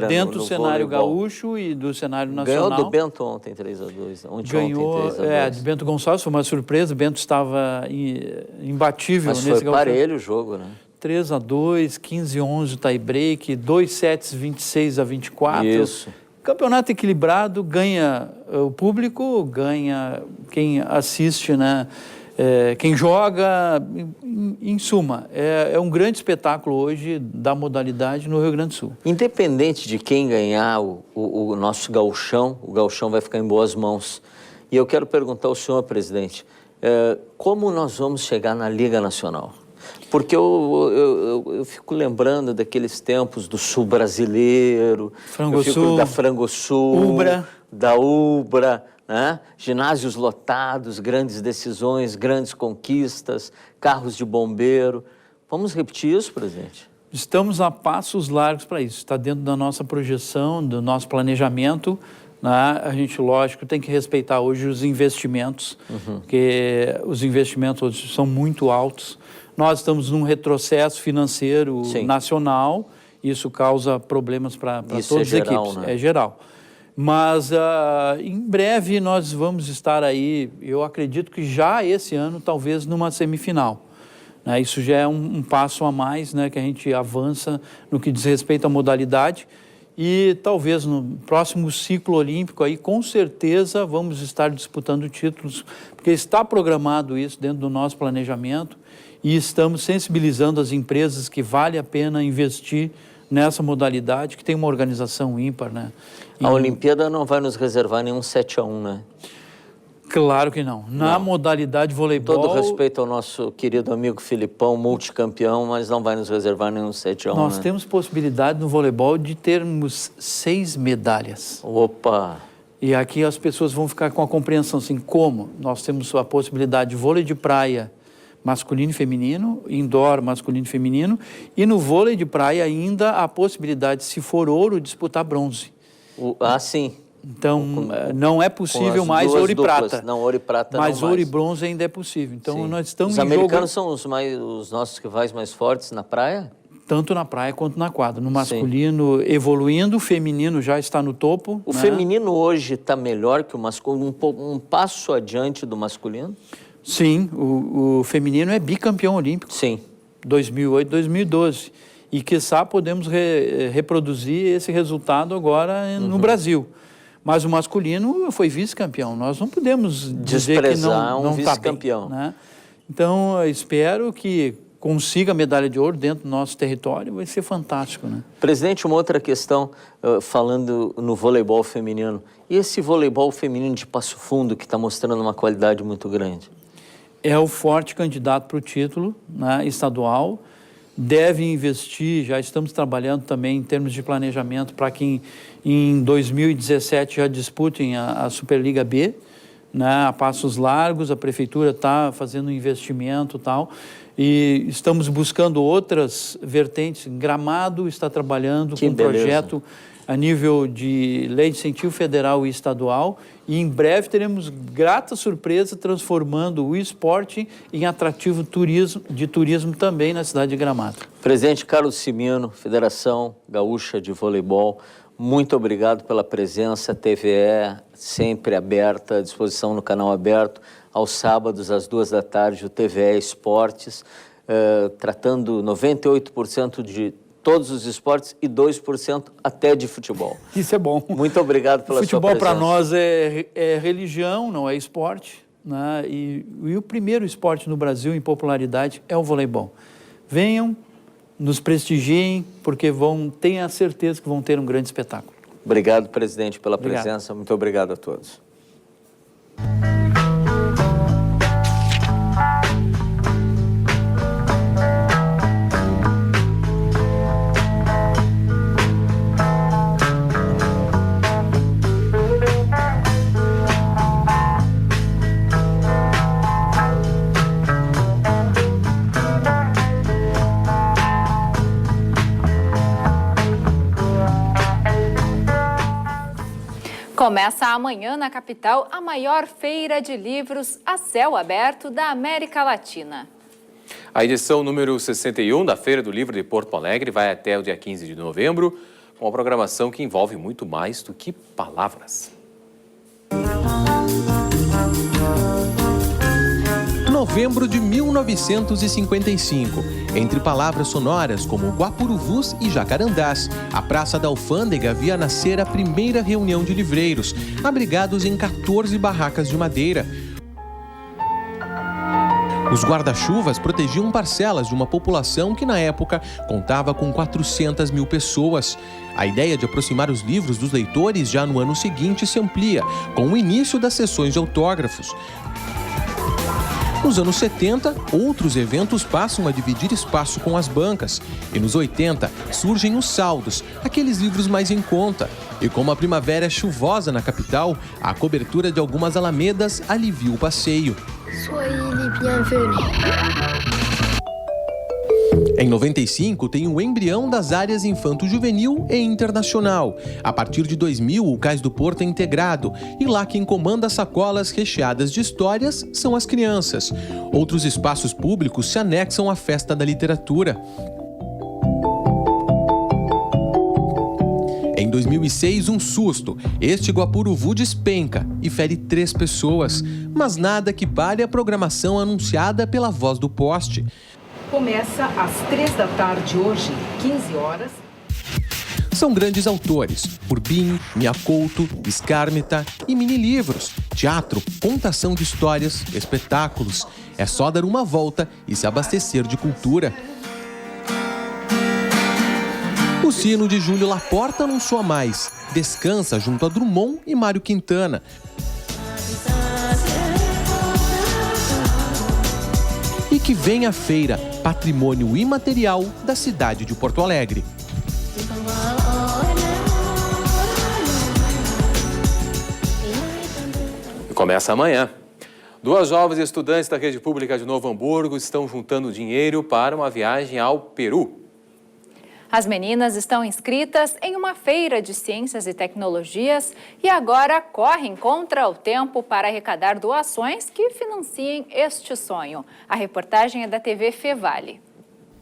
Dentro do cenário voleibol. gaúcho e do cenário nacional. Ganhou do Bento ontem 3-2. Ganhou, de Bento Gonçalves, foi uma surpresa, o Bento estava imbatível mas nesse foi parelho o jogo, né? 3-2, 15-11 tie break, 2 sets 26-24. Isso. Campeonato equilibrado, ganha o público, ganha quem assiste, né? Quem joga, em suma, é um grande espetáculo hoje da modalidade no Rio Grande do Sul. Independente de quem ganhar o nosso gauchão, o gauchão vai ficar em boas mãos. E eu quero perguntar ao senhor, presidente, como nós vamos chegar na Liga Nacional? Porque eu fico lembrando daqueles tempos do Sul Brasileiro, da Frangosul, da Ubra, né? Ginásios lotados, grandes decisões, grandes conquistas, carros de bombeiro. Vamos repetir isso, presidente? Estamos a passos largos para isso. Está dentro da nossa projeção, do nosso planejamento. Né? A gente, lógico, tem que respeitar hoje os investimentos, porque os investimentos hoje são muito altos. Nós estamos num retrocesso financeiro nacional, isso causa problemas para todas as equipes. Né? É geral. Mas em breve nós vamos estar aí, eu acredito que já esse ano, talvez numa semifinal. Né? Isso já é um passo a mais, né, que a gente avança no que diz respeito à modalidade. E talvez no próximo ciclo olímpico aí, com certeza, vamos estar disputando títulos, porque está programado isso dentro do nosso planejamento e estamos sensibilizando as empresas que vale a pena investir nessa modalidade, que tem uma organização ímpar, né? A Olimpíada não vai nos reservar nenhum 7-1, né? Claro que não. Na modalidade voleibol... Todo respeito ao nosso querido amigo Filipão, multicampeão, mas não vai nos reservar nenhum 7-1, Nós temos possibilidade no voleibol de termos 6 medalhas. Opa! E aqui as pessoas vão ficar com a compreensão assim, como? Nós temos a possibilidade de vôlei de praia masculino e feminino, indoor masculino e feminino, e no vôlei de praia ainda a possibilidade, se for ouro, disputar bronze. Sim. Então, não é possível mais ouro e prata. Não, ouro e prata mas não ouro mais. E bronze ainda é possível. Então, nós estamos Os americanos são os nossos rivais mais fortes na praia? Tanto na praia quanto na quadra. No masculino evoluindo, o feminino já está no topo. O feminino hoje está melhor que o masculino, um passo adiante do masculino? Sim, o feminino é bicampeão olímpico. Sim. 2008, 2012. E, quiçá, podemos reproduzir esse resultado agora no Brasil. Mas o masculino foi vice-campeão. Nós não podemos dizer que não está bem, né? Então, eu espero que consiga a medalha de ouro dentro do nosso território, vai ser fantástico, né? Presidente, uma outra questão, falando no voleibol feminino. E esse voleibol feminino de Passo Fundo, que está mostrando uma qualidade muito grande? É o forte candidato para o título, né, estadual. Deve investir, já estamos trabalhando também em termos de planejamento para que em 2017 já disputem a Superliga B, né, a passos largos. A prefeitura está fazendo um investimento e tal, e estamos buscando outras vertentes. Gramado está trabalhando com um projeto a nível de lei de incentivo federal e estadual, e em breve teremos grata surpresa transformando o esporte em atrativo de turismo também na cidade de Gramado. Presidente Carlos Cimino, Federação Gaúcha de Voleibol, muito obrigado pela presença. TVE sempre aberta, à disposição no canal aberto, aos sábados às 14h, o TVE Esportes, tratando 98% de todos os esportes e 2% até de futebol. Isso é bom. Muito obrigado pela sua presença. Futebol para nós é religião, não é esporte, né? E o primeiro esporte no Brasil em popularidade é o voleibol. Venham, nos prestigiem, porque tenham a certeza que vão ter um grande espetáculo. Obrigado, presidente, pela presença. Muito obrigado a todos. Começa amanhã na capital a maior feira de livros a céu aberto da América Latina. A edição número 61 da Feira do Livro de Porto Alegre vai até o dia 15 de novembro, com uma programação que envolve muito mais do que palavras. Novembro de 1955. Entre palavras sonoras como guapuruvus e jacarandás, a Praça da Alfândega via nascer a primeira reunião de livreiros, abrigados em 14 barracas de madeira. Os guarda-chuvas protegiam parcelas de uma população que, na época, contava com 400 mil pessoas. A ideia de aproximar os livros dos leitores já no ano seguinte se amplia, com o início das sessões de autógrafos. Nos anos 70, outros eventos passam a dividir espaço com as bancas. E nos 80, surgem os saldos, aqueles livros mais em conta. E como a primavera é chuvosa na capital, a cobertura de algumas alamedas alivia o passeio. Em 95, tem o embrião das áreas infanto-juvenil e internacional. A partir de 2000, o Cais do Porto é integrado e lá quem comanda as sacolas recheadas de histórias são as crianças. Outros espaços públicos se anexam à Festa da Literatura. Em 2006, um susto. Este guapuruvu despenca e fere 3 pessoas. Mas nada que pare a programação anunciada pela Voz do Poste. Começa às 3 da tarde hoje, 15 horas. São grandes autores, Urbim, Miacouto, Escármita e mini-livros, teatro, contação de histórias, espetáculos. É só dar uma volta e se abastecer de cultura. O sino de Júlio Laporta não soa mais. Descansa junto a Drummond e Mário Quintana. E que vem a feira, patrimônio imaterial da cidade de Porto Alegre. Começa amanhã. 2 jovens estudantes da rede pública de Novo Hamburgo estão juntando dinheiro para uma viagem ao Peru. As meninas estão inscritas em uma feira de ciências e tecnologias e agora correm contra o tempo para arrecadar doações que financiem este sonho. A reportagem é da TV Fevale.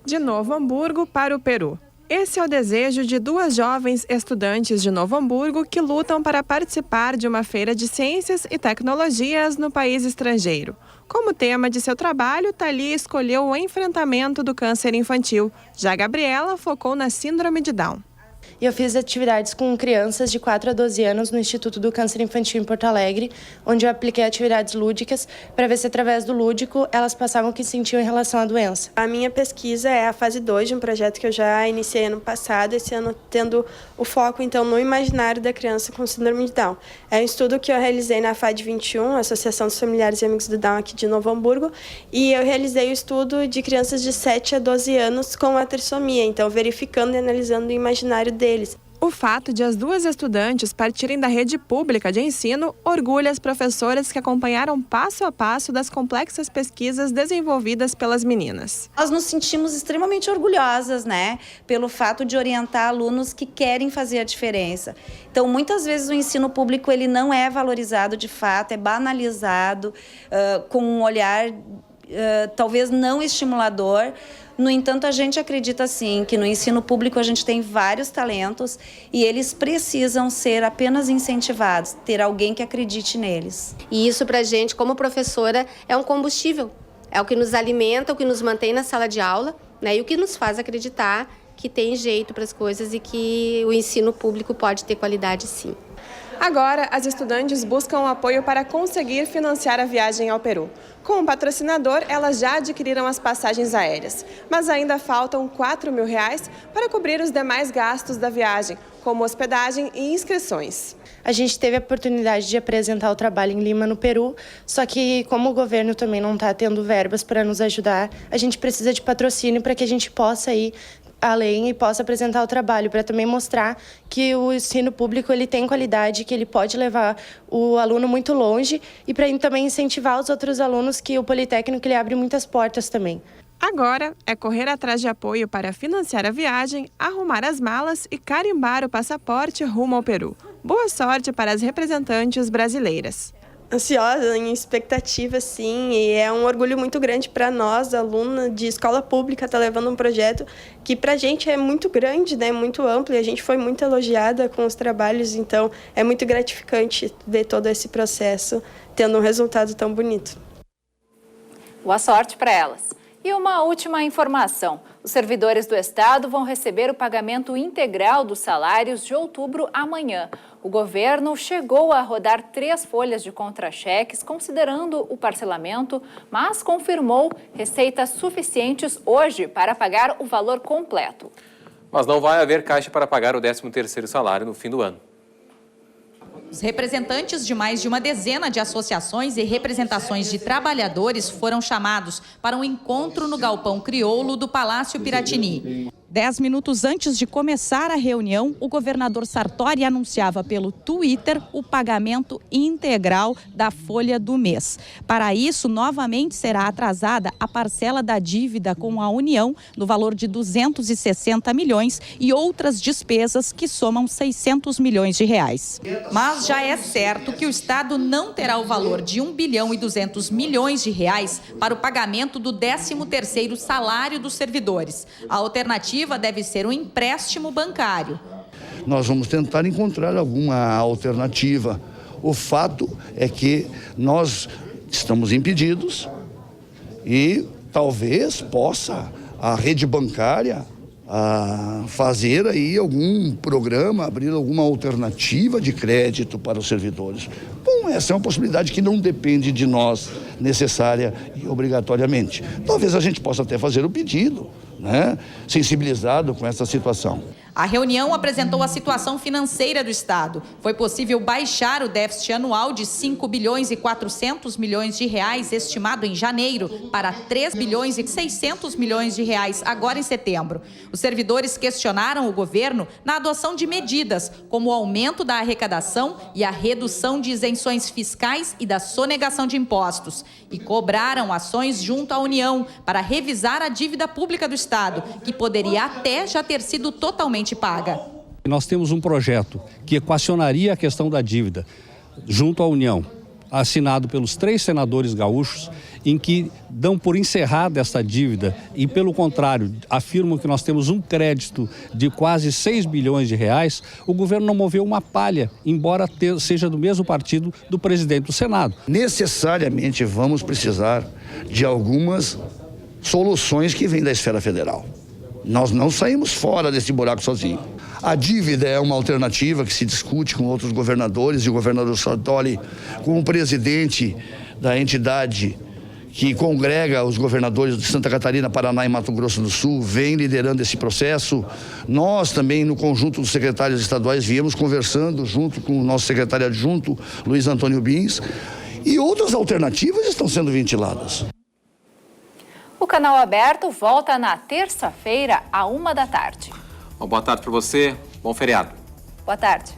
De Novo Hamburgo para o Peru. Esse é o desejo de 2 jovens estudantes de Novo Hamburgo que lutam para participar de uma feira de ciências e tecnologias no país estrangeiro. Como tema de seu trabalho, Thalia escolheu o enfrentamento do câncer infantil. Já a Gabriela focou na síndrome de Down. Eu fiz atividades com crianças de 4 a 12 anos no Instituto do Câncer Infantil em Porto Alegre, onde eu apliquei atividades lúdicas para ver se através do lúdico elas passavam o que sentiam em relação à doença. A minha pesquisa é a fase 2 de um projeto que eu já iniciei ano passado, esse ano tendo o foco então no imaginário da criança com síndrome de Down. É um estudo que eu realizei na FAD 21, Associação dos Familiares e Amigos do Down aqui de Novo Hamburgo, e eu realizei o estudo de crianças de 7 a 12 anos com a trissomia, então verificando e analisando o imaginário deles. O fato de as 2 estudantes partirem da rede pública de ensino orgulha as professoras que acompanharam passo a passo das complexas pesquisas desenvolvidas pelas meninas. Nós nos sentimos extremamente orgulhosas, né, pelo fato de orientar alunos que querem fazer a diferença. Então, muitas vezes o ensino público ele não é valorizado de fato, é banalizado, com um olhar talvez não estimulador. No entanto, a gente acredita sim que no ensino público a gente tem vários talentos e eles precisam ser apenas incentivados, ter alguém que acredite neles. E isso pra gente, como professora, é um combustível. É o que nos alimenta, o que nos mantém na sala de aula, né, e o que nos faz acreditar que tem jeito para as coisas e que o ensino público pode ter qualidade, sim. Agora, as estudantes buscam apoio para conseguir financiar a viagem ao Peru. Com o patrocinador, elas já adquiriram as passagens aéreas, mas ainda faltam R$ 4.000 para cobrir os demais gastos da viagem, como hospedagem e inscrições. A gente teve a oportunidade de apresentar o trabalho em Lima, no Peru, só que como o governo também não está tendo verbas para nos ajudar, a gente precisa de patrocínio para que a gente possa ir além e possa apresentar o trabalho, para também mostrar que o ensino público ele tem qualidade, que ele pode levar o aluno muito longe e para também incentivar os outros alunos que o Politécnico ele abre muitas portas também. Agora é correr atrás de apoio para financiar a viagem, arrumar as malas e carimbar o passaporte rumo ao Peru. Boa sorte para as representantes brasileiras. Ansiosa, em expectativa, sim, e é um orgulho muito grande para nós, aluna de escola pública, estar levando um projeto que para a gente é muito grande, né, muito amplo, e a gente foi muito elogiada com os trabalhos, então é muito gratificante ver todo esse processo tendo um resultado tão bonito. Boa sorte para elas. E uma última informação. Os servidores do Estado vão receber o pagamento integral dos salários de outubro amanhã. O governo chegou a rodar 3 folhas de contra-cheques, considerando o parcelamento, mas confirmou receitas suficientes hoje para pagar o valor completo. Mas não vai haver caixa para pagar o 13º salário no fim do ano. Os representantes de mais de uma dezena de associações e representações de trabalhadores foram chamados para um encontro no Galpão Crioulo do Palácio Piratini. 10 minutos antes de começar a reunião, o governador Sartori anunciava pelo Twitter o pagamento integral da folha do mês. Para isso, novamente será atrasada a parcela da dívida com a União, no valor de 260 milhões e outras despesas que somam 600 milhões de reais. Mas já é certo que o Estado não terá o valor de 1 bilhão e 200 milhões de reais para o pagamento do 13º salário dos servidores. A alternativa deve ser um empréstimo bancário. Nós vamos tentar encontrar alguma alternativa. O fato é que nós estamos impedidos e talvez possa a rede bancária fazer aí algum programa, abrir alguma alternativa de crédito para os servidores. Bom, essa é uma possibilidade que não depende de nós necessária e obrigatoriamente. Talvez a gente possa até fazer o pedido, né? Sensibilizado com essa situação. A reunião apresentou a situação financeira do Estado. Foi possível baixar o déficit anual de 5 bilhões e 400 milhões de reais estimado em janeiro para 3 bilhões e 600 milhões de reais agora em setembro. Os servidores questionaram o governo na adoção de medidas, como o aumento da arrecadação e a redução de isenções fiscais e da sonegação de impostos. E cobraram ações junto à União para revisar a dívida pública do Estado, que poderia até já ter sido totalmente paga. Nós temos um projeto que equacionaria a questão da dívida junto à União, assinado pelos 3 senadores gaúchos, em que dão por encerrada esta dívida e, pelo contrário, afirmam que nós temos um crédito de quase 6 bilhões de reais. O governo não moveu uma palha, embora seja do mesmo partido do presidente do Senado. Necessariamente vamos precisar de algumas soluções que vêm da esfera federal. Nós não saímos fora desse buraco sozinho. A dívida é uma alternativa que se discute com outros governadores, e o governador Sartori, como presidente da entidade que congrega os governadores de Santa Catarina, Paraná e Mato Grosso do Sul, vem liderando esse processo. Nós também, no conjunto dos secretários estaduais, viemos conversando junto com o nosso secretário adjunto, Luiz Antônio Bins, e outras alternativas estão sendo ventiladas. O Canal Aberto volta na terça-feira, à 13h. Boa tarde para você, bom feriado. Boa tarde.